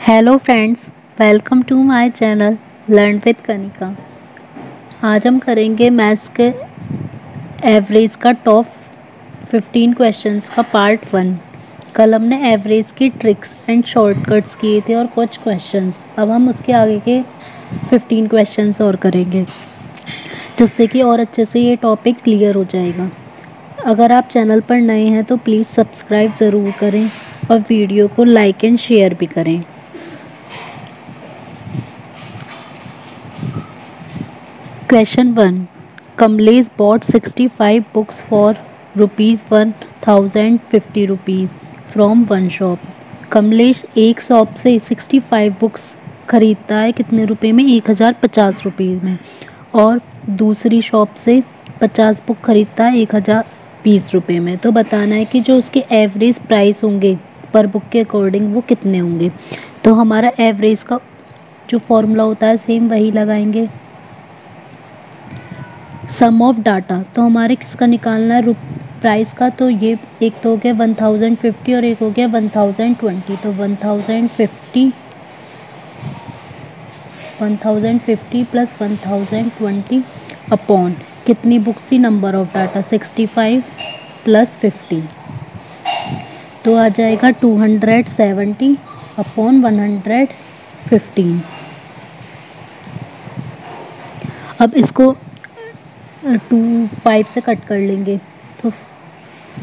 Hello friends, welcome to my channel learn with Kanika. आज हम करेंगे मैथ्स के एवरेज का टॉप 15 क्वेश्चंस का पार्ट 1। कल हमने एवरेज की ट्रिक्स एंड शॉर्टकट्स किए थे और कुछ क्वेश्चंस। अब हम उसके आगे के 15 क्वेश्चंस और करेंगे, जिससे कि और अच्छे से ये टॉपिक क्लियर हो जाएगा। अगर आप चैनल पर नए हैं तो प्लीज़ सब्सक्राइब ज़रूर करें और वीडियो को लाइक एंड शेयर भी करें। Question 1. Kamlesh bought 65 books for rupees 1050 rupees from one shop. Kamlesh एक शॉप से 65 बुक्स खरीदता है कितने रुपए में? 1050 रुपये में। और दूसरी शॉप से 50 बुक खरीदता है 1020 रुपये में। तो बताना है कि जो उसके एवरेज प्राइस होंगे पर बुक के अकॉर्डिंग वो कितने होंगे। तो हमारा एवरेज का जो फॉर्मूला होता है सेम वही लगाएंगे। सम ऑफ डाटा, तो हमारे किसका निकालना है? प्राइस का। तो ये एक तो हो गया 1050 और एक हो गया 1020। तो 1050 प्लस 1020 अपॉन कितनी बुक्स थी? नंबर ऑफ डाटा 65 प्लस 50, तो आ जाएगा 270 अपॉन 115। अब इसको 5 से कट कर लेंगे तो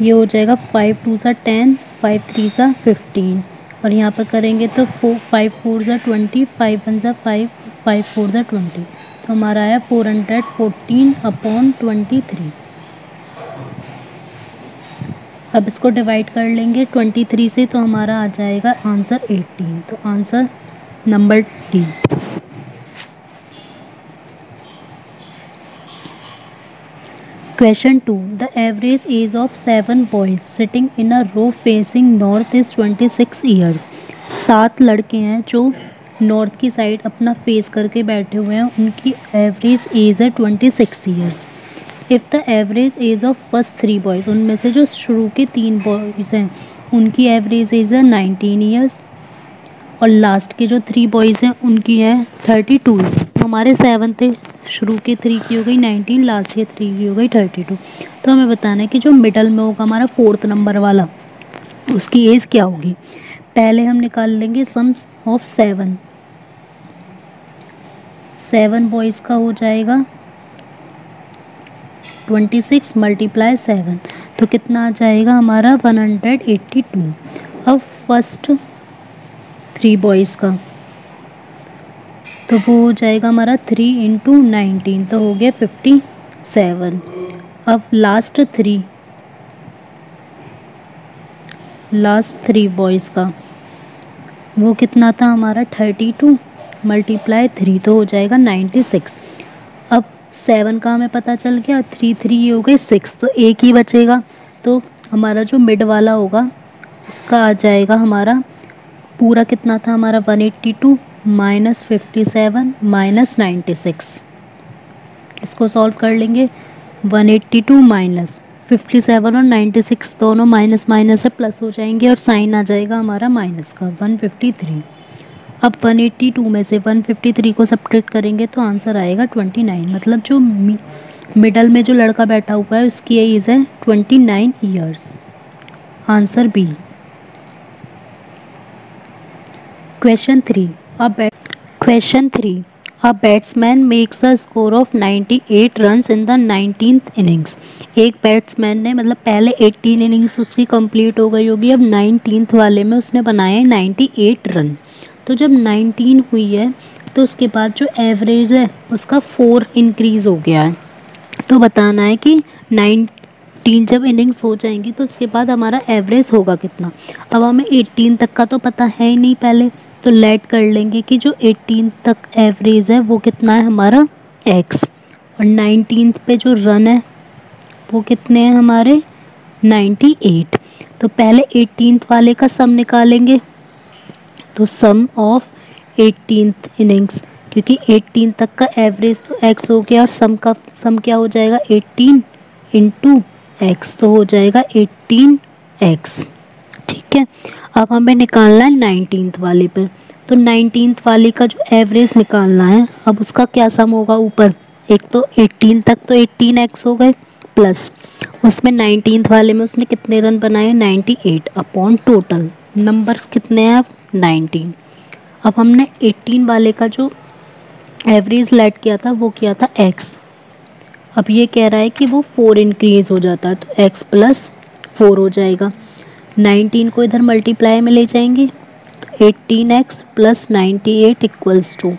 ये हो जाएगा 5 2 सा 10, 5 3 सा 15 और यहाँ पर करेंगे तो 5 4 सा 20, 5 1 सा 5, 5 4 सा 20। तो हमारा आया 414 अपॉन 23। अब इसको डिवाइड कर लेंगे 23 से, तो हमारा आ जाएगा आंसर 18। तो answer number D. Question 2. The average age of 7 boys sitting in a row facing north is 26 years. 7 लड़के हैं जो नॉर्थ की साइड अपना फेस करके बैठे हुए हैं, उनकी एवरेज एज है 26 years. If the average age of first 3 boys, उनमें से जो शुरू के 3 बॉयज़ हैं उनकी एवरेज एज है 19 ईयर्स और लास्ट के जो 3 बॉयज़ हैं उनकी है 32। हमारे 7 थे, शुरू के 3 की हो गई 19, लास्ट के 3 की हो गई 32। तो हमें बताना है कि जो मिडल में होगा हमारा 4th नंबर वाला, उसकी एज क्या होगी। पहले हम निकाल लेंगे सम्स ऑफ 7 बॉयज़ का हो जाएगा 26 मल्टीप्लाई 7, तो कितना आ जाएगा हमारा 182। अब फर्स्ट 3 बॉयज़ का तो वो हो जाएगा हमारा 3 इंटू 19, तो हो गया 57। अब लास्ट 3 बॉयज़ का वो कितना था हमारा 32 मल्टीप्लाई 3, तो हो जाएगा 96। अब 7 का हमें पता चल गया, 3 3 ये हो गए 6, तो एक ही बचेगा। तो हमारा जो मिड वाला होगा उसका आ जाएगा हमारा पूरा कितना था हमारा 182 माइनस 57 माइनस 96। इसको सॉल्व कर लेंगे। 182 माइनस 57 और 96 दोनों माइनस माइनस से प्लस हो जाएंगे और साइन आ जाएगा हमारा माइनस का 153। अब 182 में से 153 को सब्ट्रैक्ट करेंगे तो आंसर आएगा 29। मतलब जो मिडल में जो लड़का बैठा हुआ है उसकी एज है 29 years. Answer B. Question 3. A batsman makes a score of 98 runs in the 19th innings. एक बैट्समैन ने मतलब पहले 18 इनिंग्स उसकी कंप्लीट हो गई होगी, अब 19th वाले में उसने बनाए 98 रन। तो जब 19 हुई है तो उसके बाद जो एवरेज है उसका 4 इंक्रीज़ हो गया है। तो बताना है कि 19 जब इनिंग्स हो जाएंगी तो उसके बाद हमारा एवरेज होगा कितना। अब हमें 18 तक का तो पता है ही नहीं पहले, तो लेट कर लेंगे कि जो 18 तक एवरेज है वो कितना है हमारा x, और 19th पे जो रन है वो कितने हैं हमारे 98। तो पहले 18th वाले का सम निकालेंगे, तो सम ऑफ 18th इनिंग्स, क्योंकि 18 तक का एवरेज तो x हो गया और सम क्या हो जाएगा 18 इंटू x, तो हो जाएगा 18x। ठीक है। अब हमें निकालना है 19th वाले पर, तो 19th वाले का जो एवरेज निकालना है, अब उसका क्या सम होगा ऊपर, एक तो 18 तक तो 18x हो गए, प्लस उसमें 19th वाले में उसने कितने रन बनाए 98 अपॉन टोटल नंबर्स कितने हैं अब 19। अब हमने 18 वाले का जो एवरेज लेट किया था वो किया था x, अब ये कह रहा है कि वो 4 इंक्रीज हो जाता है तो x प्लस 4 हो जाएगा। 19 को इधर मल्टीप्लाई में ले जाएंगे तो 18x plus 98 equals to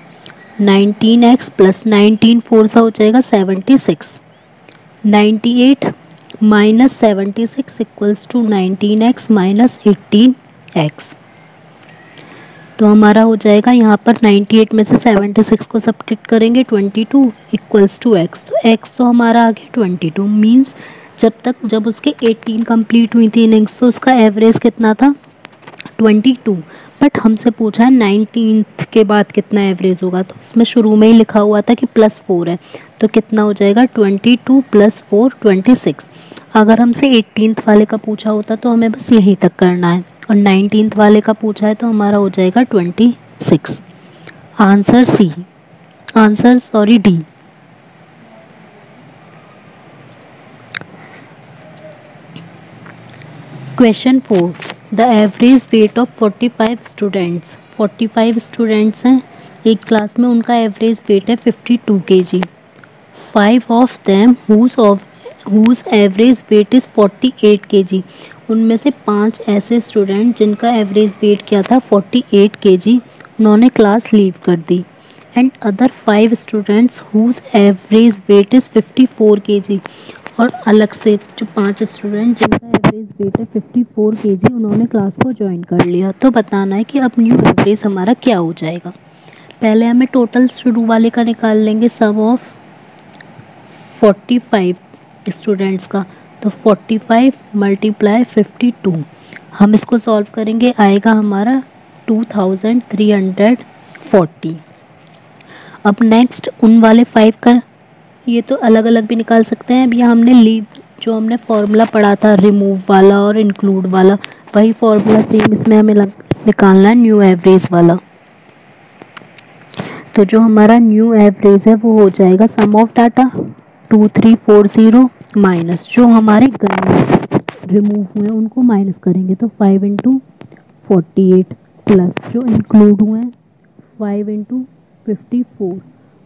19x plus 19 4 सा हो जाएगा 76, 98 minus 76 equals to 19x minus 18x। तो हमारा हो जाएगा यहाँ पर 98 में से 76 को सब्ट्रैक्ट करेंगे 22 इक्वल्स टू x, तो x तो हमारा आ गया 22, मीन्स जब उसके 18 कंप्लीट हुई थी इनिंग्स तो उसका एवरेज कितना था 22, बट हमसे पूछा है 19th के बाद कितना एवरेज होगा, तो उसमें शुरू में ही लिखा हुआ था कि +4 है, तो कितना हो जाएगा 22 + 4 26। अगर हमसे 18th वाले का पूछा होता तो हमें बस यहीं तक करना है, और 19th वाले का पूछा है तो हमारा हो जाएगा 26। Answer D. Question 4, the average weight of 45 students, 45 students हैं एक क्लास में, उनका एवरेज वेट है 52 kg। 5 of them whose average weight is 48 kg, उनमें से 5 ऐसे स्टूडेंट जिनका एवरेज वेट क्या था 48 kg, उन्होंने क्लास लीव कर दी। And other 5 students whose average weight is 54 kg, और अलग से जो 5 स्टूडेंट जिनका एवरेज वेट है 54 kg, उन्होंने क्लास को ज्वाइन कर लिया। तो बताना है कि अब न्यू एवरेज हमारा क्या हो जाएगा। पहले हमें टोटल शुरू वाले का निकाल लेंगे, सम ऑफ 45 स्टूडेंट्स का, तो 45 मल्टीप्लाई 52, हम इसको सॉल्व करेंगे, आएगा हमारा 2340। अब नेक्स्ट उन वाले 5 का, ये तो अलग अलग भी निकाल सकते हैं। अभी हमने लीव जो हमने फॉर्मूला पढ़ा था रिमूव वाला और इंक्लूड वाला, वही फॉर्मूला सेम इसमें हमें निकालना है न्यू एवरेज वाला। तो जो हमारा न्यू एवरेज है वो हो जाएगा सम ऑफ डाटा 2340 माइनस जो हमारे गए रिमूव हुए उनको माइनस करेंगे तो 5 × 48 प्लस जो इंक्लूड हुए हैं 5 × 54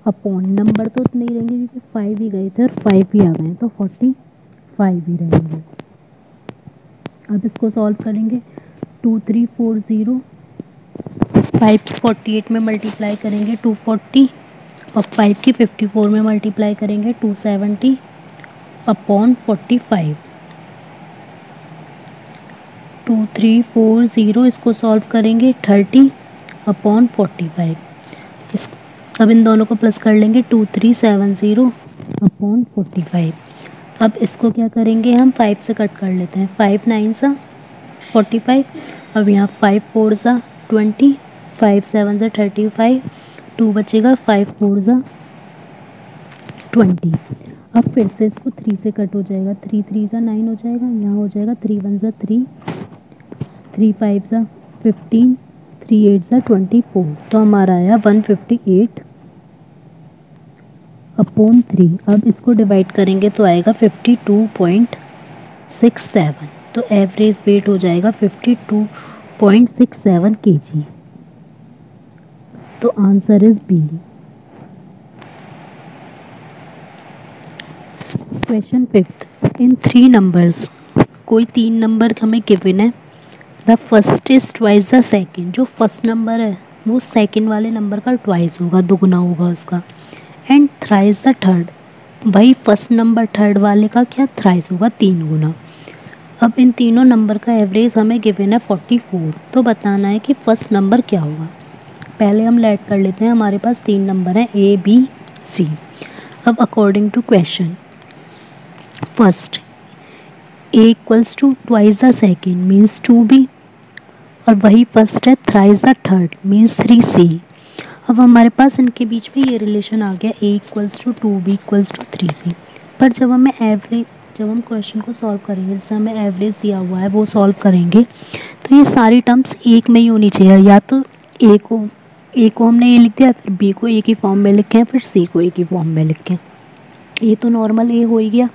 अपॉन नंबर तो उतने ही रहेंगे क्योंकि 5 ही गए थे और 5 ही आ गए तो 45 ही रहेंगे। अब इसको सॉल्व करेंगे 2340 5 की 48 में मल्टीप्लाई करेंगे 240 और 5 की 54 में मल्टीप्लाई करेंगे 270 अपॉन 45। 2340 इसको सॉल्व करेंगे 30 अपॉन 45। अब इन दोनों को प्लस कर लेंगे 2370 अपॉन 45। अब इसको क्या करेंगे हम 5 से कट कर लेते हैं, 5 9 सा 45, अब यहाँ 5 4 सा 20, 5 7 सा 35, 2 बचेगा 5 4 सा 20। अब फिर से इसको 3 से कट हो जाएगा, 3 3 सा 9 हो जाएगा, यहाँ हो जाएगा 3 1 सा 3, 3 5 सा 15, 3 8 सा 24, तो हमारा आया 158 अपॉन 3। अब इसको डिवाइड करेंगे तो आएगा 52.67, तो एवरेज वेट हो जाएगा 52.67 kg। तो answer is B. Question 5, in 3 numbers, कोई 3 नंबर हमें गिवन है, the first is twice the second, जो फर्स्ट नंबर है वो सेकेंड वाले नंबर का ट्वाइस होगा, दुगना होगा उसका, एंड थ्राइस द थर्ड, भाई फर्स्ट नंबर थर्ड वाले का क्या थ्राइस होगा 3 गुना। अब इन तीनों नंबर का एवरेज हमें गिवन है 44, तो बताना है कि फर्स्ट नंबर क्या होगा। पहले हम लेट कर लेते हैं, हमारे पास 3 नंबर हैं A B C। अब according to question, first A equals to twice the second means 2B, और वही फर्स्ट है thrice the third means 3C। अब हमारे पास इनके बीच में ये रिलेशन आ गया A equals to 2B equals to 3C। पर जब हम क्वेश्चन को सॉल्व करेंगे, जैसे हमें एवरेज दिया हुआ है वो सॉल्व करेंगे, तो ये सारी टर्म्स एक में ही होनी चाहिए, या तो ए को हमने ये लिख दिया, फिर बी को ए की फॉर्म में लिखें, फिर सी को ए की फॉर्म में लिखें। ये तो नॉर्मल ए हो ही गया।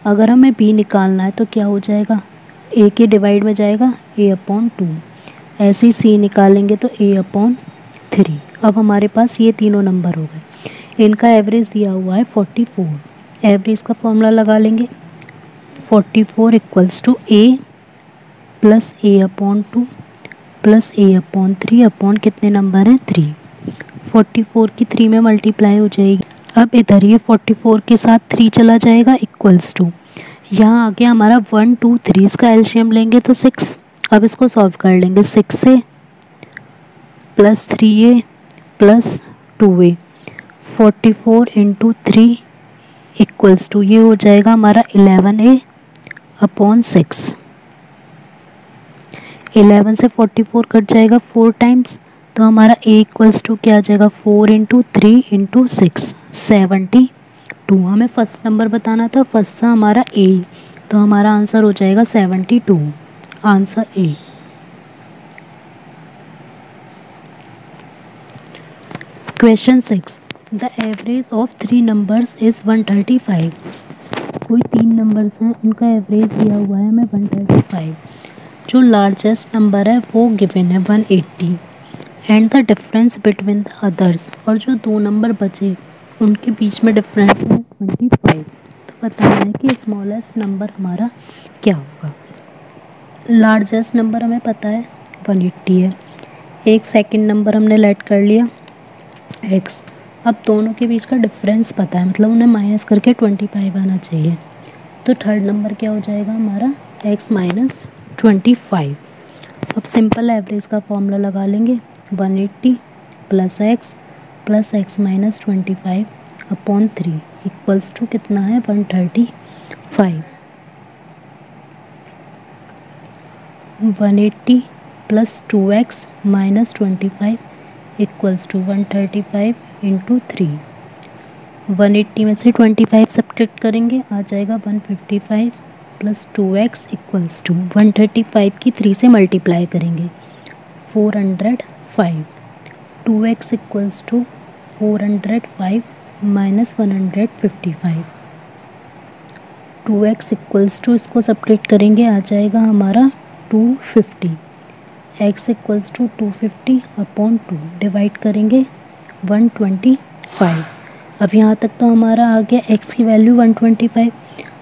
अगर हमें बी निकालना है तो क्या हो जाएगा, ए के डिवाइड में जाएगा a/2। ऐसे ही सी निकालेंगे तो a/3। अब हमारे पास ये तीनों नंबर हो गए, इनका एवरेज दिया हुआ है 44। एवरेज का फॉर्मूला लगा लेंगे, 44 = a plus a/2 plus a/3 upon कितने नंबर हैं 3। 44 की 3 में मल्टीप्लाई हो जाएगी। अब इधर ये 44 के साथ 3 चला जाएगा = यहाँ आ गया हमारा 1 2 3, इसका एलसीएम लेंगे तो 6। अब इसको सॉल्व कर लेंगे, 6a plus 3a plus 2a, 44 × 3 = ये हो जाएगा हमारा 11a/6। 11 से 44 कट जाएगा 4 टाइम्स, तो हमारा a = क्या आ जाएगा, 4 × 3 × 6 72। हमें फर्स्ट नंबर बताना था, फर्स्ट था हमारा a, तो हमारा आंसर हो जाएगा 72, answer a। Question 6, the average of 3 numbers is 135। कोई 3 नंबर्स हैं, उनका एवरेज दिया हुआ है हमें 135। जो लार्जेस्ट नंबर है वो गिवन है 180 and the difference between the others, और जो 2 नंबर बचे उनके बीच में डिफरेंस है 25। तो बताना है कि स्मॉलेस्ट नंबर हमारा क्या होगा। लार्जेस्ट नंबर हमें पता है 180 है, एक सेकंड नंबर हमने लेट कर लिया x। अब दोनों के बीच का डिफरेंस पता है, मतलब उन्हें माइनस करके 25 आना चाहिए। तो थर्ड नंबर क्या हो जाएगा हमारा x - 25। अब सिंपल एवरेज का फॉर्मूला लगा लेंगे, 180 प्लस x - 25 अपॉन 3 = कितना है 135। 180 प्लस 2x - 25 = 135 × 3। 180 में से 25 सब्ट्रैक्ट करेंगे, आ जाएगा 155 प्लस 2x = 135 की 3 से मल्टीप्लाई करेंगे 405। 2x = 405 - 155। 2x = इसको सब्ट्रैक्ट करेंगे, आ जाएगा हमारा 250। x = 250 अपॉन 2 डिवाइड करेंगे 125। अब यहाँ तक तो हमारा आ गया x की वैल्यू 125।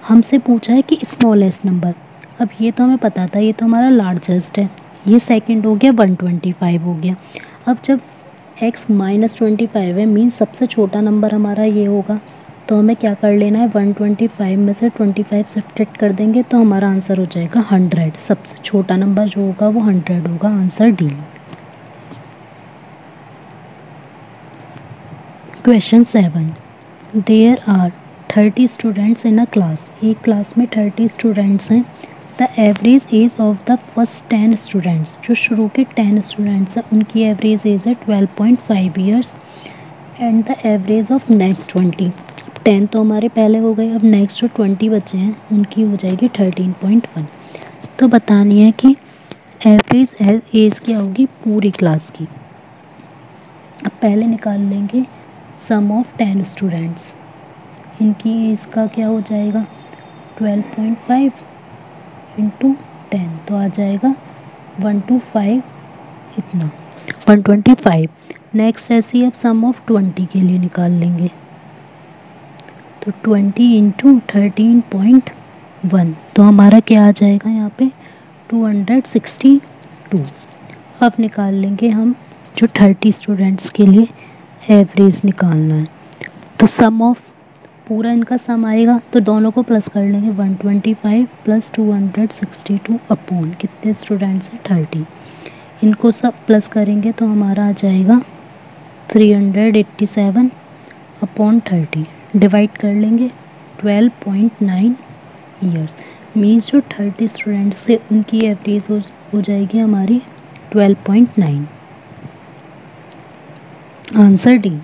हमसे पूछा है कि स्मॉलेस्ट नंबर, अब ये तो हमें पता था, ये तो हमारा लार्जेस्ट है, ये सेकंड हो गया 125 हो गया। अब जब x - 25 है मीन्स सबसे छोटा नंबर हमारा ये होगा, तो हमें क्या कर लेना है 125 में से 25 सब्ट्रैक्ट कर देंगे तो हमारा आंसर हो जाएगा 100। सबसे छोटा नंबर जो होगा वो 100 होगा, answer D. Question 7, there are 30 students in a class. एक क्लास में 30 स्टूडेंट्स हैं। The average age of the first 10 students, जो शुरू के 10 स्टूडेंट्स हैं उनकी एवरेज एज है 12.5 years and the average of next 20। 10 तो हमारे पहले हो गए, अब नेक्स्ट जो 20 बचे हैं उनकी हो जाएगी 13.1। तो बतानी है कि एवरेज एज क्या होगी पूरी क्लास की। अब पहले निकाल लेंगे सम ऑफ 10 स्टूडेंट्स, इनकी एज का क्या हो जाएगा 12.5 × 10, तो आ जाएगा 125 इतना 125। नेक्स्ट ऐसे ही अब सम ऑफ 20 के लिए निकाल लेंगे, तो 20 × 13.1, तो हमारा क्या आ जाएगा यहाँ पे 262। अब निकाल लेंगे हम जो 30 स्टूडेंट्स के लिए एवरेज निकालना है, तो सम ऑफ पूरा इनका सम आएगा तो दोनों को प्लस कर लेंगे 125 प्लस 262 अपॉन कितने स्टूडेंट्स हैं 30। इनको सब प्लस करेंगे तो हमारा आ जाएगा 387 अपॉन 30। डिवाइड कर लेंगे 12.9 ईयर्स, मीन्स जो 30 स्टूडेंट्स थे उनकी एवरेज हो जाएगी हमारी 12.9, answer D.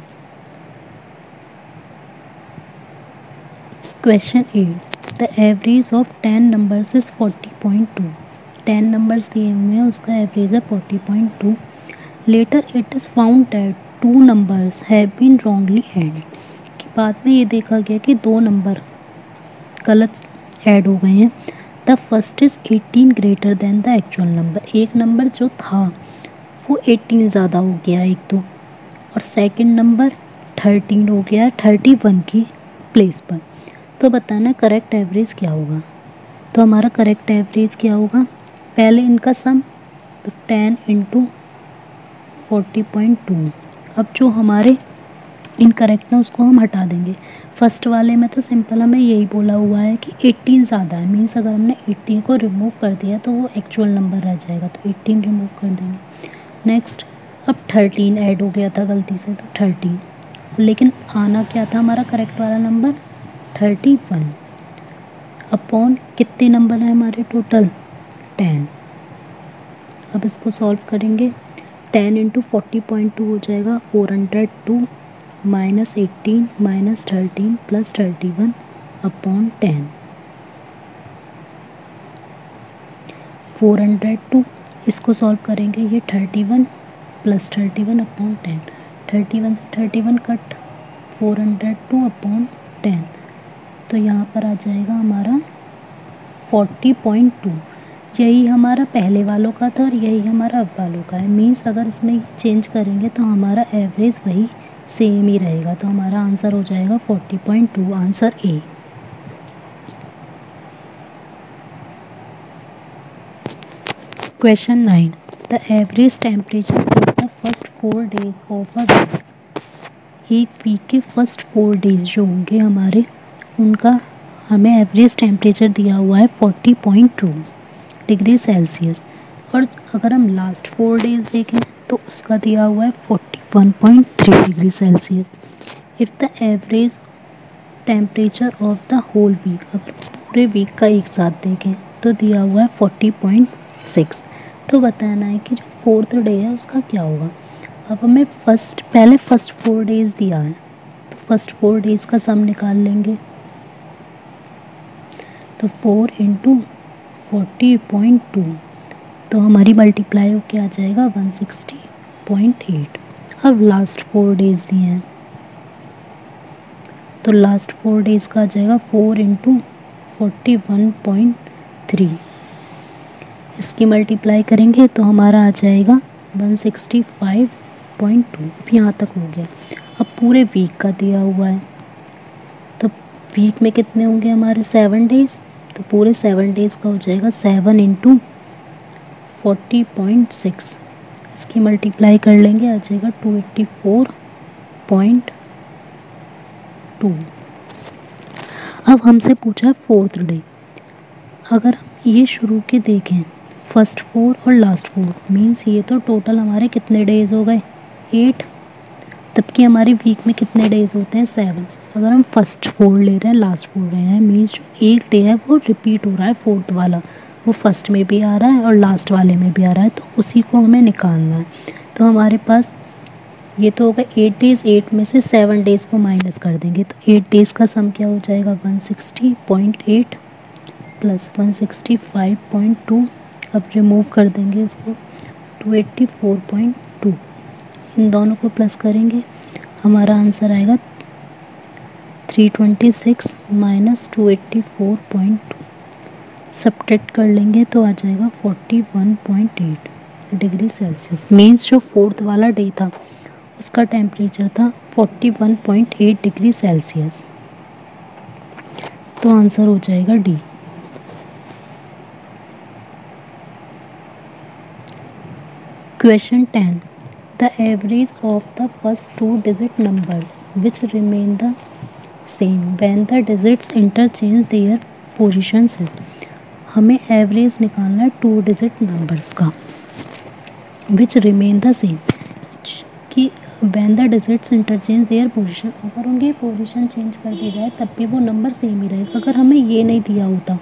Question 8, the average of 10 numbers is 40.2। 10 numbers दिए हुए हैं, उसका एवरेज है 40.2। Later it is found that 2 numbers have been wrongly added, कि बाद में ये देखा गया कि 2 नंबर गलत ऐड हो गए हैं। The first is 18 greater than the actual number, एक नंबर जो था वो 18 ज़्यादा हो गया एक तो, और सेकंड नंबर 13 हो गया 31 की प्लेस पर। तो बताना करेक्ट एवरेज क्या होगा। तो हमारा करेक्ट एवरेज क्या होगा, पहले इनका सम, तो 10 इंटू 40.2। अब जो हमारे इनकरेक्ट है उसको हम हटा देंगे। फर्स्ट वाले में तो सिंपल हमें यही बोला हुआ है कि 18 ज़्यादा है, मीन्स अगर हमने 18 को रिमूव कर दिया तो वो एक्चुअल नंबर रह जाएगा, तो 18 रिमूव कर देंगे। नेक्स्ट, अब 13 ऐड हो गया था गलती से, तो 13, लेकिन आना क्या था हमारा करेक्ट वाला नंबर 31 अपॉन कितने नंबर हैं हमारे टोटल 10। अब इसको सॉल्व करेंगे, 10 इंटू 40.2 हो जाएगा 402 माइनस 18 माइनस 13 प्लस 31 अपॉन 10। 402 इसको सॉल्व करेंगे, ये 31 प्लस 31 अपॉन 10, 31 से 31 कट, 402 अपॉन 10, तो यहाँ पर आ जाएगा हमारा 40.2। यही हमारा पहले वालों का था और यही हमारा अब वालों का है, मीन्स अगर इसमें चेंज करेंगे तो हमारा एवरेज वही सेम ही रहेगा। तो हमारा आंसर हो जाएगा 40.2, answer A. Question 9, the average temperature of the first 4 days of a week, एक वीक के फर्स्ट 4 डेज जो होंगे हमारे, उनका हमें एवरेज टेम्परेचर दिया हुआ है 40.2 डिग्री सेल्सियस, और अगर हम लास्ट 4 डेज देखें तो उसका दिया हुआ है 41.3 degree Celsius. If the average temperature of the whole week, अगर पूरे वीक का एक साथ देखें तो दिया हुआ है 40.6। तो बताना है कि जो 4th डे है उसका क्या होगा। अब हमें पहले फर्स्ट 4 डेज दिया है, तो फर्स्ट 4 डेज का सम निकाल लेंगे, तो 4 इंटू 40.2, तो हमारी मल्टीप्लाई होके आ जाएगा 160.8। अब लास्ट 4 डेज दिए हैं, तो लास्ट 4 डेज का आ जाएगा 4 इंटू 41.3, इसकी मल्टीप्लाई करेंगे तो हमारा आ जाएगा 165.2। यहाँ तक हो गया। अब पूरे वीक का दिया हुआ है, तो वीक में कितने होंगे हमारे 7 डेज, तो पूरे 7 डेज का हो जाएगा 7 इंटू 40.6, इसकी मल्टीप्लाई कर लेंगे आ जाएगा 284.2। अब हमसे पूछा है 4th डे, अगर हम ये शुरू के देखें फर्स्ट 4 और लास्ट 4, मीन्स ये तो टोटल हमारे कितने डेज हो गए 8, तबकि हमारे वीक में कितने डेज होते हैं 7। अगर हम फर्स्ट 4 ले रहे हैं लास्ट 4 ले रहे हैं, मीन्स जो एक डे है वो रिपीट हो रहा है 4th वाला, वो फर्स्ट में भी आ रहा है और लास्ट वाले में भी आ रहा है, तो उसी को हमें निकालना है। तो हमारे पास ये तो होगा 8 डेज़, 8 में से 7 डेज़ को माइनस कर देंगे, तो 8 डेज़ का सम क्या हो जाएगा 160.8 प्लस 165.2, अब रिमूव कर देंगे इसको 284.2, इन दोनों को प्लस करेंगे, हमारा आंसर आएगा 326 माइनस 284.2, सब्ट्रैक्ट कर लेंगे तो आ जाएगा 41.8 डिग्री सेल्सियस। मीन्स जो 4th वाला डे था उसका टेम्परेचर था 41.8 डिग्री सेल्सियस, तो आंसर हो जाएगा D. Question 10, the average of the first 2 digit numbers which remain the same when the digits interchange their positions है। हमें एवरेज निकालना है 2 डिजिट नंबर्स का विच रिमेन द सेम, कि when the digits interchange their position, अगर उनकी position change कर दी जाए तब भी वो नंबर सेम ही रहेगा। अगर हमें ये नहीं दिया होता,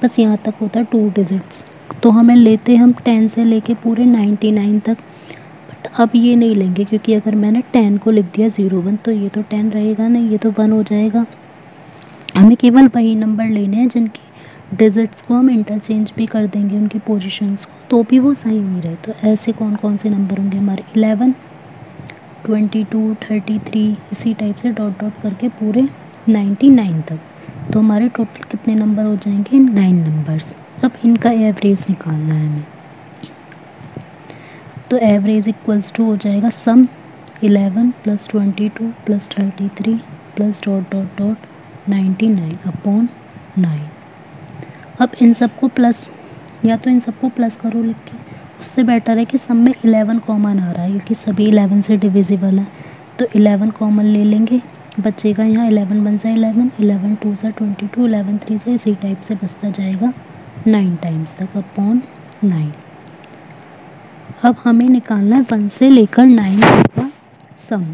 बस यहाँ तक होता 2 डिजिट्स, तो हमें लेते हम 10 से लेके पूरे 99 तक, बट अब ये नहीं लेंगे क्योंकि अगर मैंने 10 को लिख दिया 01 तो ये तो 10 रहेगा नहीं, ये तो 1 हो जाएगा। हमें केवल वही नंबर लेने हैं जिनकी डिजिट्स को हम इंटरचेंज भी कर देंगे उनकी पोजीशंस को, तो भी वो सही नहीं रहे। तो ऐसे कौन कौन से नंबर होंगे हमारे 11, 22, 33, इसी टाइप से डॉट डॉट करके पूरे 99 तक। तो हमारे टोटल कितने नंबर हो जाएंगे? 9 नंबर्स। अब इनका एवरेज निकालना है हमें। तो एवरेज इक्वल्स टू हो जाएगा सम 11 + 22 + 33 + डॉट डॉट डॉट 99 अपॉन 9। अब इन सबको प्लस, या तो इन सबको प्लस करो लिख के, उससे बेटर है कि सब में 11 कॉमन आ रहा है क्योंकि सभी 11 से डिविजिबल है। तो 11 कॉमन ले लेंगे, बचेगा यहाँ 11 × 1 = 11, 11 × 2 = 22, 11 × 3 = इसी टाइप से बचता जाएगा 9 टाइम्स तक अपॉन 9। अब हमें निकालना है 1 से लेकर 9 तक का सम।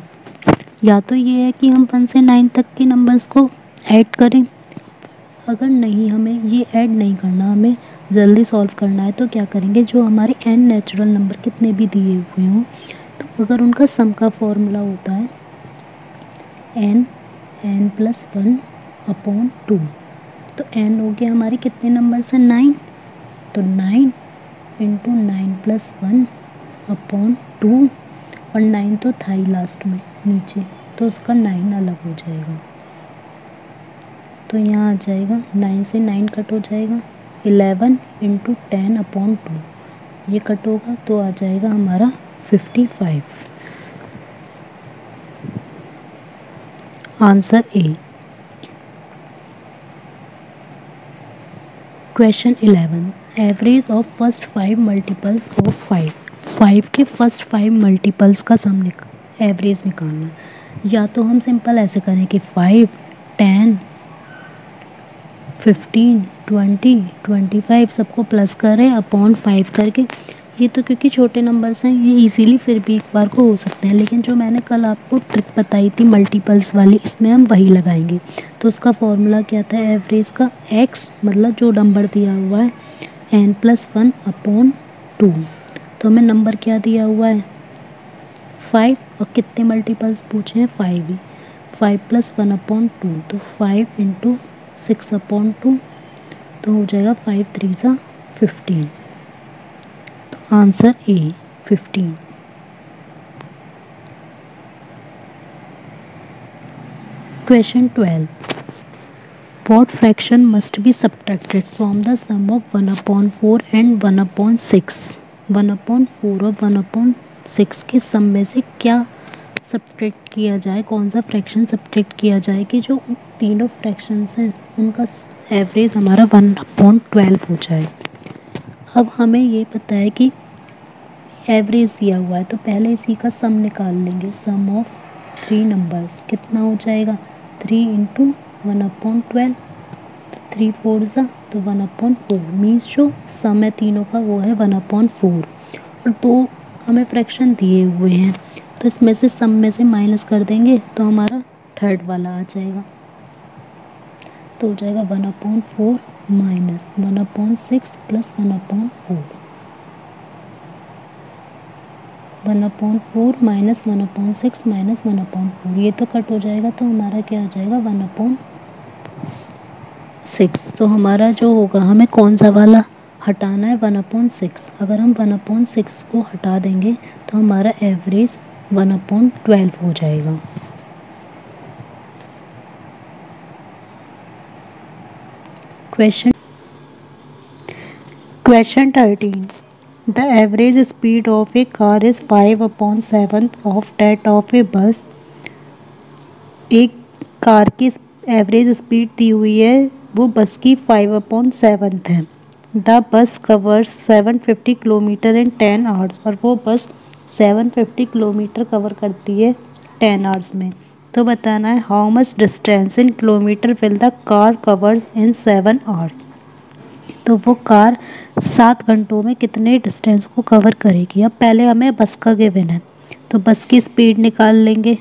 या तो ये है कि हम 1 से 9 तक के नंबर्स को ऐड करें, अगर नहीं हमें ये ऐड नहीं करना, हमें जल्दी सॉल्व करना है, तो क्या करेंगे, जो हमारे n नेचुरल नंबर कितने भी दिए हुए हों, तो अगर उनका सम का फॉर्मूला होता है n + 1 अपॉन 2। तो n हो गया हमारे कितने नंबर से? 9। तो 9 × 9 + 1 अपॉन 2, और 9 तो था ही लास्ट में नीचे, तो उसका 9 अलग हो जाएगा। तो यहाँ आ जाएगा 9 से 9 कट हो जाएगा, 11 × 10 अपॉन 2 ये कट होगा, तो आ जाएगा हमारा 55। Answer A. Question 11, average of first 5 multiples of 5। 5 के फर्स्ट 5 मल्टीपल्स का सम एवरेज निकालना। या तो हम सिंपल ऐसे करें कि 5, 10, 15, 20, 25 सबको प्लस करें अपॉन 5 करके। ये तो क्योंकि छोटे नंबर्स हैं ये इजीली फिर भी एक बार को हो सकते हैं, लेकिन जो मैंने कल आपको ट्रिक बताई थी मल्टीपल्स वाली, इसमें हम वही लगाएंगे। तो उसका फॉर्मूला क्या था एवरेज का? x मतलब जो नंबर दिया हुआ है n + 1 अपॉन 2। तो हमें नंबर क्या दिया हुआ है? 5, और कितने मल्टीपल्स पूछे हैं? 5 ही। 5 + 1 अपॉन 2, तो 5 × 6 अपॉन 2, तो हो जाएगा 5 × 3 = 15। तो answer A 15। Question 12, what fraction must be subtracted from the sum of 1/4 and 1/6? 1/4 और 1/6 के सम में से क्या सब्ट्रैक्ट किया जाए, कौन सा फ्रैक्शन सब्ट्रैक्ट किया जाए कि जो तीनों फ्रैक्शंस हैं उनका एवरेज हमारा 1/12 हो जाए। अब हमें ये पता है कि एवरेज दिया हुआ है, तो पहले इसी का सम निकाल लेंगे। सम ऑफ 3 नंबर्स कितना हो जाएगा? 3 × 1/12, तो 3 × 4 = तो 1/4 मीन्स जो सम है तीनों का वो है 1/4। और 2 हमें फ्रैक्शन दिए हुए हैं, तो इसमें से सम में से माइनस कर देंगे तो हमारा थर्ड वाला आ जाएगा। तो हो जाएगा 1/4 - 1/6 + 1/4। 1/4 - 1/6 - 1/4 ये तो कट हो जाएगा, तो हमारा क्या आ जाएगा? 1/6। तो हमारा जो होगा हमें कौन सा वाला हटाना है? 1/6। अगर हम 1/6 को हटा देंगे तो हमारा एवरेज 1/12 हो जाएगा। Question 13, the average speed of a car is 5/7 of that of a bus. एक कार की एवरेज स्पीड दी हुई है, वो बस की 5/7 है। The bus covers 750 kilometre in 10 hours, और वो बस 750 किलोमीटर कवर करती है 10 आवर्स में। तो बताना है how much distance in kilometre will the car covers in 7 hours. तो वो कार 7 घंटों में कितने डिस्टेंस को कवर करेगी। अब पहले हमें बस का गिवन है, तो बस की स्पीड निकाल लेंगे।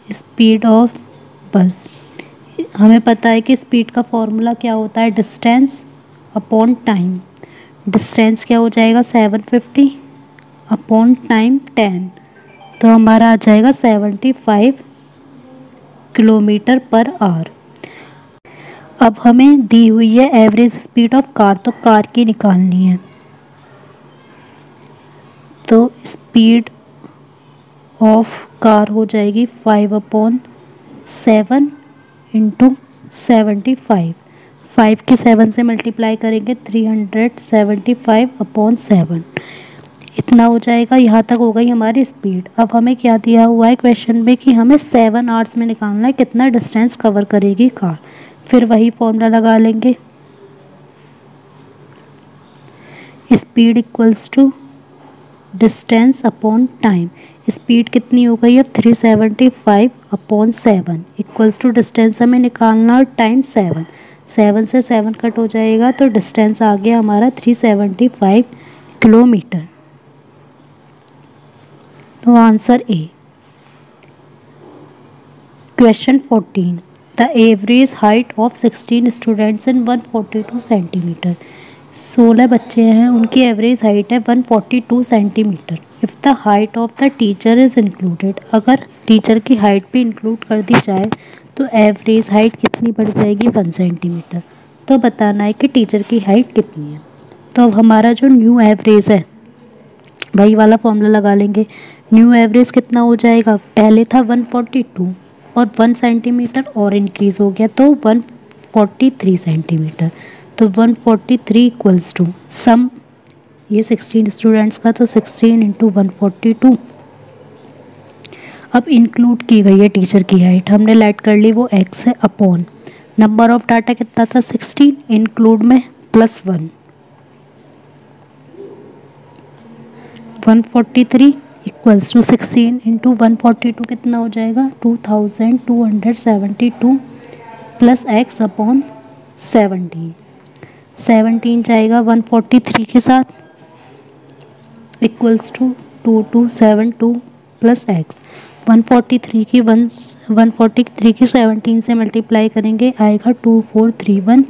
स्पीड ऑफ बस, हमें पता है कि स्पीड का फॉर्मूला क्या होता है? Distance upon time. डिस्टेंस क्या हो जाएगा? 750 अपॉन टाइम 10, तो हमारा आ जाएगा 75 किलोमीटर पर आवर। अब हमें दी हुई है एवरेज स्पीड ऑफ कार, तो कार की निकालनी है। तो स्पीड ऑफ कार हो जाएगी 5/7 इंटू 75। 5 की 7 से मल्टीप्लाई करेंगे 375/7, इतना हो जाएगा। यहाँ तक हो गई हमारी स्पीड। अब हमें क्या दिया हुआ है क्वेश्चन में कि हमें 7 आवर्स में निकालना है कितना डिस्टेंस कवर करेगी कार। फिर वही फॉर्मूला लगा लेंगे, speed equals to distance upon time. Speed कितनी हो गई अब 375/7 इक्वल्स टू डिस्टेंस हमें निकालना और टाइम 7। 7 से 7 कट हो जाएगा तो डिस्टेंस आ गया हमारा 375 किलोमीटर। तो answer A. Question 14, the average height of 16 students in 142 centimetre. 16 बच्चे हैं, उनकी एवरेज हाइट है 142 centimetre. If the height of the teacher is included, अगर टीचर की हाइट भी इंक्लूड कर दी जाए तो एवरेज हाइट कितनी बढ़ जाएगी 1 सेंटीमीटर। तो बताना है कि टीचर की हाइट कितनी है। तो अब हमारा जो न्यू एवरेज है वही वाला फॉर्मूला लगा लेंगे। न्यू एवरेज कितना हो जाएगा, पहले था 142 और 1 सेंटीमीटर और इंक्रीज़ हो गया तो 143 सेंटीमीटर। तो 143 इक्वल्स टू सम, ये 16 स्टूडेंट्स का तो 16 इंटू 142। अब इंक्लूड की गई है टीचर की हाइट, हमने लेट कर ली वो x है अपॉन नंबर ऑफ डाटा कितना था 16, इंक्लूड में +1, 143 इक्वल्स टू 16 इंटू 142 कितना हो जाएगा 2272 प्लस x अपॉन 17 जाएगा 143 के साथ इक्वल्स टू 2272 प्लस x। 143 की 17 से मल्टीप्लाई करेंगे आएगा 2431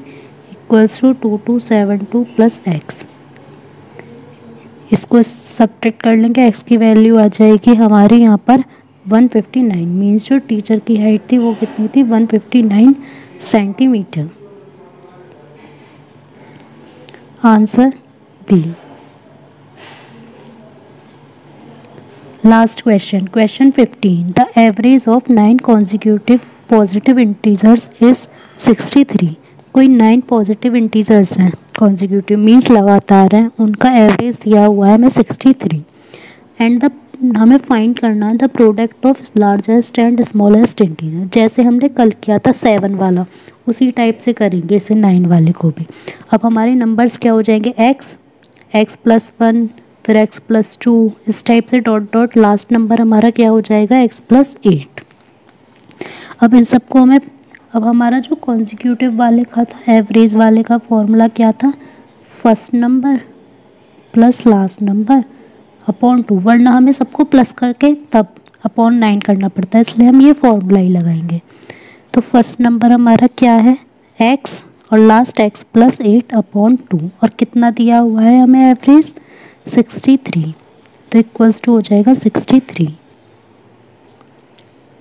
इक्वल्स टू 2272 प्लस x। इसको सब्ट्रैक्ट कर लेंगे, x की वैल्यू आ जाएगी हमारे यहाँ पर 159। मीन्स जो टीचर की हाइट थी वो कितनी थी 159 centimetre. Answer B. Last question, question 15, the average of 9 consecutive positive integers is 63। कोई 9 पॉजिटिव इंटीजर्स हैं, कॉन्जिक्यूटिव मीन्स लगातार हैं, उनका एवरेज दिया हुआ है हमें 63 एंड द हमें फाइंड करना है the product of largest and smallest integer. जैसे हमने कल किया था 7 वाला उसी टाइप से करेंगे इसे 9 वाले को भी। अब हमारे नंबर्स क्या हो जाएंगे x प्लस 1 फिर x प्लस 2 इस टाइप से डॉट डॉट लास्ट नंबर हमारा क्या हो जाएगा x प्लस 8। अब इन सबको हमें, अब हमारा जो कॉन्जिक्यूटिव वाले का था एवरेज वाले का फॉर्मूला क्या था, first number plus last number upon 2, वरना हमें सबको प्लस करके तब अपॉन 9 करना पड़ता है, इसलिए हम ये फॉर्मूला ही लगाएंगे। तो फर्स्ट नंबर हमारा क्या है x और लास्ट x प्लस 8 अपॉन 2 और कितना दिया हुआ है हमें एवरेज 63, तो इक्वल्स टू हो जाएगा 63।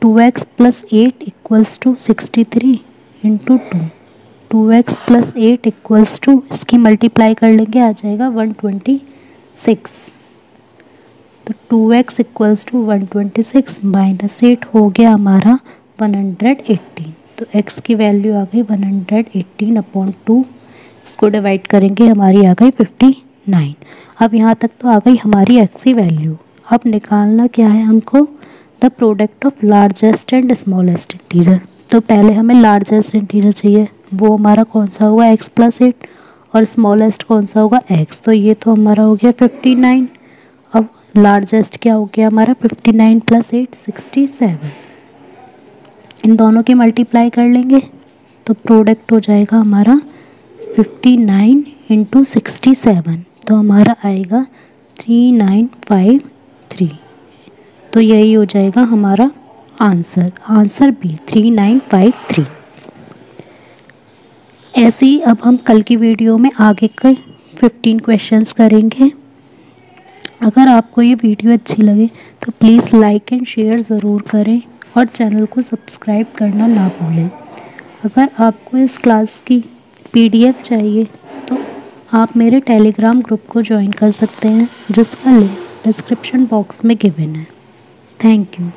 2x plus 8 equals to 63 into 2x plus 8 equals to, इसकी मल्टीप्लाई कर लेंगे आ जाएगा 126। तो 2x इक्वल्स टू 126 माइनस 8 हो गया हमारा 118। तो x की वैल्यू आ गई 118 अपॉन 2, इसको डिवाइड करेंगे हमारी आ गई 59। अब यहाँ तक तो आ गई हमारी x की वैल्यू। अब निकालना क्या है हमको, the product of largest and smallest integer. तो पहले हमें लार्जेस्ट इंटीजर चाहिए, वो हमारा कौन सा होगा x प्लस 8 और स्मॉलेस्ट कौन सा होगा x। तो ये तो हमारा हो गया 59। अब लार्जेस्ट क्या हो गया हमारा 59 प्लस 8 67, इन दोनों की मल्टीप्लाई कर लेंगे तो प्रोडक्ट हो जाएगा हमारा 59 इंटू 67, तो हमारा आएगा 3953। तो यही हो जाएगा हमारा आंसर, आंसर बी 3953। ऐसे ही अब हम कल की वीडियो में आगे के 15 क्वेश्चंस करेंगे। अगर आपको ये वीडियो अच्छी लगे तो प्लीज़ लाइक एंड शेयर ज़रूर करें और चैनल को सब्सक्राइब करना ना भूलें। अगर आपको इस क्लास की PDF चाहिए तो आप मेरे टेलीग्राम ग्रुप को ज्वाइन कर सकते हैं, जिसका लिंक डिस्क्रिप्शन बॉक्स में गिवन है। Thank you.